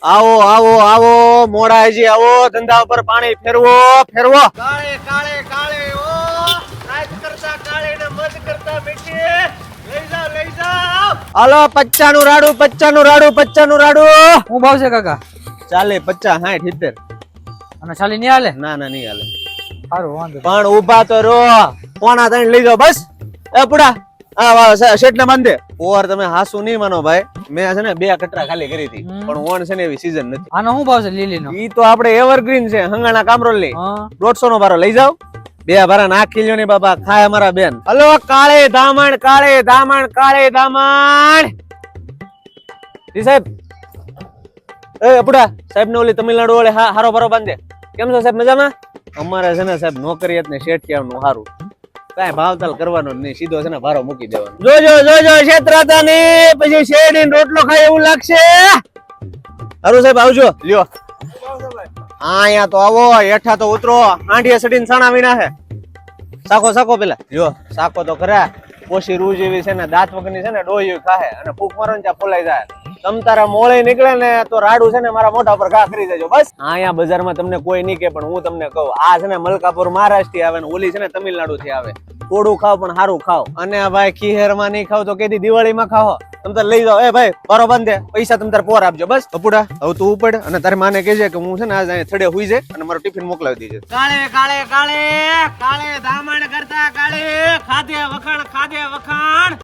આવો આવો આવો મોડાજી આવો ધંધા ઉપર પાણી ફેરવો ફેરવો કાળે કાળે કાળે ઓ રાત કરતા કાળે ને મત કરતા મીઠી લઈ જાઓ હાલો 50 નું રાડું 50 નું રાડું 50 નું રાડું હું ભાવ છે કાકા ચાલે 50 60 70 અને ચાલી નહીં હાલે ના ના નહીં હાલે સારું વાંધો પણ ઊભા તો રો પોણા 3 લઈ જાઓ બસ એ પુડા આ શેઠ ને બાંધે ઓર તમે હાસુ નહીં માનો ભાઈ મેં છે ને 2 કટરા ખાલી કરી હતી પણ ઓન છે ને એવી સીઝન નથી આનો શું ભાવ છે લીલી નો ઈ તો આપણે એવરગ્રીન છે હંગાણા કામરોલ ની 150 નો ભારો લઈ જાઓ 2 ભારા નાખી લ્યો ને બાબા ખાય અમારા બેન હલો કાળે દામણ કાળે દામણ કાળે દામણ જી સાહેબ એ અપડા સાહેબ ને ઓલી તમિલનાડુ વાળે હારો ભારો બાંધે કેમ છો સાહેબ મજામાં અમારે છે ને સાહેબ નોકરિયાત ને શેઠિયાણ નું હારું કાંઈ ભાવતાલ કરવાનો જ નહીં સીધો છે ને ભારો મૂકી દેવાનો જોજો જોજો છેતરાતા નહીં પછી શેરડી રોટલો ખાય એવું લાગશે હારું સાહેબ આવજો લ્યો અહીંયા તો આવો હેઠા તો ઉતરો આંઢિયા સડીને સાણા વિના છે સાકો સાકો પેલા લ્યો સાકો તો ખરા પોશી રૂ જેવી છે ને દાંત વગરની છે ને ડોહી ખાહે અને ફૂક મારો ને ત્યાં ફોલાઈ જાય તમ તારા મોળે નીકળે ને તો રાડું છે ને મારા મોઢા પર ઘા કરી દેજો બસ અહીંયા બજારમાં તમને કોઈ નહીં કે પણ હું તમને કહું આ છે ને મલકાપુર મહારાષ્ટ્ર થી આવે ને ઓલી છે ને તમિલનાડુ થી આવે થોડું ખાવ પણ સારું ખાવ અને ભાઈ ખીહેર માં નહીં ખાવ તો કેદી દિવાળી માં ખાઓ તમ તાર લઈ જાઓ એ ભાઈ બારો બાંધે પૈસા તમ તાર પોર આપજો બસ કપુડા હવે તું ઉપડ અને તારી માને કહેજે કે હું છે ને આજ અહીંયા થડે હુઈ જાય અને મારો ટિફિન મોકલાવી દેજે કાળે કાળે કાળે કાળે દામણ કરતા કાળે ખાધે વખાણ